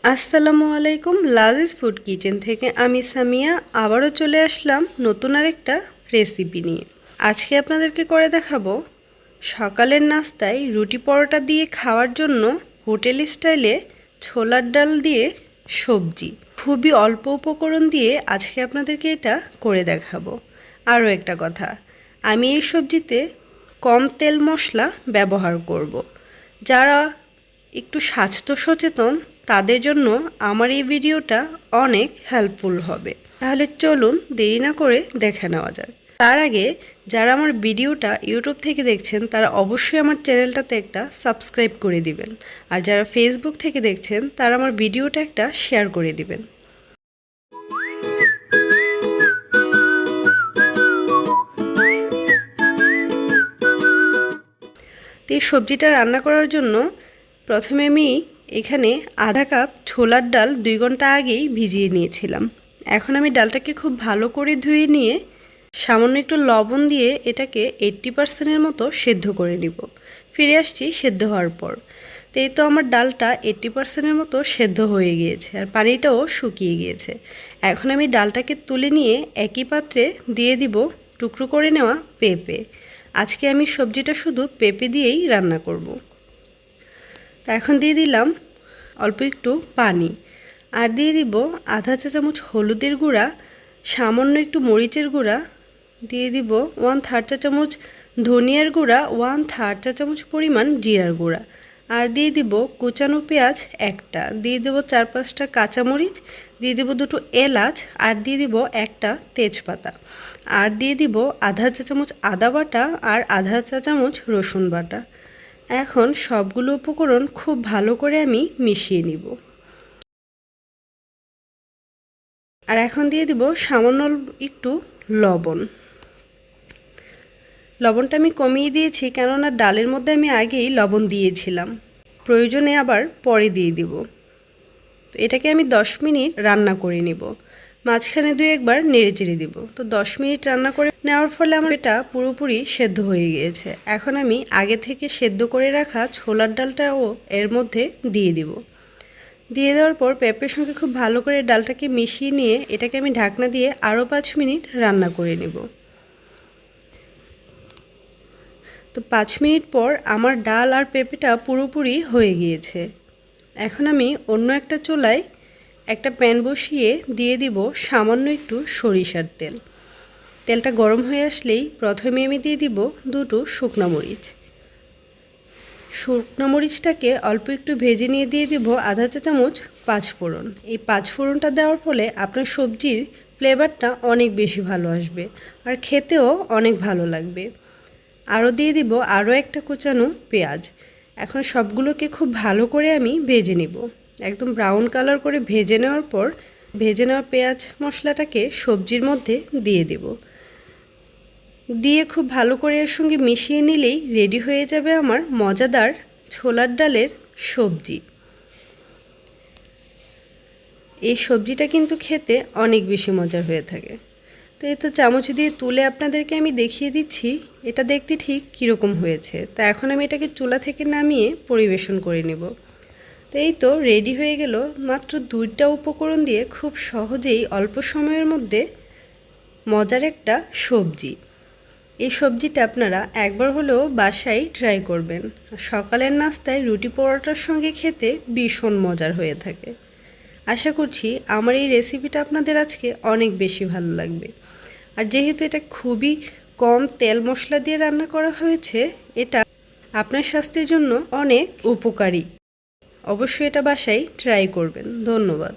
আসসালামু আলাইকুম। Lazeez food kitchen থেকে আমি সামিয়া আবারও চলে আসলাম নতুন আরেকটা রেসিপি নিয়ে। আজকে আপনাদেরকে করে দেখাবো সকালের নাস্তায় রুটি পরোটা দিয়ে খাওয়ার জন্য হোটেল স্টাইলে ছোলার ডাল দিয়ে সবজি। খুবই অল্প উপকরণ দিয়ে আজকে আপনাদেরকে এটা করে দেখাবো। আরও একটা কথা, আমি এই সবজিতে কম তেল মশলা ব্যবহার করব। যারা একটু স্বাস্থ্য সচেতন তাদের জন্য আমার এই ভিডিওটা অনেক হেল্পফুল হবে। তাহলে চলুন দেরি না করে দেখে নেওয়া যাক। তার আগে যারা আমার ভিডিওটা ইউটিউব থেকে দেখছেন তারা অবশ্যই আমার চ্যানেলটাতে একটা সাবস্ক্রাইব করে দিবেন, আর যারা ফেসবুক থেকে দেখছেন তারা আমার ভিডিওটা একটা শেয়ার করে দিবেন। তো এই সবজিটা রান্না করার জন্য প্রথমে আমি এখানে আধা কাপ ছোলার ডাল 2 ঘন্টা আগেই ভিজিয়ে নিয়েছিলাম। এখন আমি ডালটাকে খুব ভালো করে ধুয়ে নিয়ে সামান্য একটু লবণ দিয়ে এটাকে 80% মতো সেদ্ধ করে নিব। ফিরে আসছি সেদ্ধ হওয়ার পর। তো এই তো আমার ডালটা 80% মতো সেদ্ধ হয়ে গিয়েছে আর পানিটাও শুকিয়ে গিয়েছে। এখন আমি ডালটাকে তুলে নিয়ে একই পাত্রে দিয়ে দিব টুকরো করে নেওয়া পেঁপে। আজকে আমি সবজিটা শুধু পেঁপে দিয়েই রান্না করব। তা এখন দিয়ে দিলাম অল্প একটু পানি, আর দিয়ে দিব আধা চা চামচ হলুদের গুঁড়া, সামান্য একটু মরিচের গুঁড়া, দিয়ে দিব 1/3 চা চামচ ধনিয়ার গুঁড়া, 1/3 চা চামচ পরিমাণ জিরার গুঁড়া, আর দিয়ে দিব কুচানো পেঁয়াজ একটা, দিয়ে দেব 4-5টা কাঁচামরিচ, দিয়ে দেব 2টো এলাচ, আর দিয়ে দিব একটা তেজপাতা, আর দিয়ে দিব আধা চা চামচ আদা বাটা আর আধা চা চামচ রসুন বাটা। এখন সবগুলো উপকরণ খুব ভালো করে আমি মিশিয়ে নিব। আর এখন দিয়ে দিব সামান্য একটু লবণ। লবণটা আমি কমিয়ে দিয়েছি কেননা ডালের মধ্যে আমি আগেই লবণ দিয়েছিলাম, প্রয়োজনে আবার পরে দিয়ে দিব। তো এটাকে আমি 10 মিনিট রান্না করে নিব, মাঝখানে 2-একবার নেড়ে চেড়ে দিব। তো 10 মিনিট রান্না করে নেওয়ার ফলে আমার এটা পুরোপুরি সেদ্ধ হয়ে গিয়েছে। এখন আমি আগে থেকে সেদ্ধ করে রাখা ছোলার ডালটাও এর মধ্যে দিয়ে দিব। দিয়ে দেওয়ার পর পেঁপের সঙ্গে খুব ভালো করে ডালটাকে মিশিয়ে নিয়ে এটাকে আমি ঢাকনা দিয়ে আরও 5 মিনিট রান্না করে নেব। তো 5 মিনিট পর আমার ডাল আর পেঁপেটা পুরোপুরি হয়ে গিয়েছে। এখন আমি অন্য একটা চুলায় একটা প্যান বসিয়ে দিয়ে দিব সামান্য একটু সরিষার তেল। তেলটা গরম হয়ে আসলেই প্রথমে আমি দিয়ে দিব 2টো শুকনো মরিচ। শুকনো মরিচটাকে অল্প একটু ভেজে নিয়ে দিয়ে দিব আধা চা চামচ 5 ফোড়ন। এই 5 ফোড়নটা দেওয়ার ফলে আপনার সবজির ফ্লেভারটা অনেক বেশি ভালো আসবে আর খেতেও অনেক ভালো লাগবে। আরও দিয়ে দিব আরও একটা কুচানো পেঁয়াজ। এখন সবগুলোকে খুব ভালো করে আমি ভেজে নিব, একদম ব্রাউন কালার করে ভেজে নেওয়ার পর ভেজে নেওয়া পেঁয়াজ মশলাটাকে সবজির মধ্যে দিয়ে দেব। দিয়ে খুব ভালো করে এর সঙ্গে মিশিয়ে নিলেই রেডি হয়ে যাবে আমার মজাদার ছোলার ডালের সবজি। এই সবজিটা কিন্তু খেতে অনেক বেশি মজার হয়ে থাকে। তো এই তো চামচ দিয়ে তুলে আপনাদেরকে আমি দেখিয়ে দিচ্ছি এটা দেখতে ঠিক কীরকম হয়েছে। তা এখন আমি এটাকে চুলা থেকে নামিয়ে পরিবেশন করে নেব। তো এই তো রেডি হয়ে গেল মাত্র 2টা উপকরণ দিয়ে খুব সহজেই অল্প সময়ের মধ্যে মজার একটা সবজি। এই সবজিটা আপনারা একবার হলেও বাসায় ট্রাই করবেন। সকালের নাস্তায় রুটি পরোটার সঙ্গে খেতে ভীষণ মজার হয়ে থাকে। আশা করছি আমার এই রেসিপিটা আপনাদের আজকে অনেক বেশি ভালো লাগবে। আর যেহেতু এটা খুবই কম তেল মশলা দিয়ে রান্না করা হয়েছে, এটা আপনার স্বাস্থ্যের জন্য অনেক উপকারী। অবশ্যই এটা বাসায় ট্রাই করবেন। ধন্যবাদ।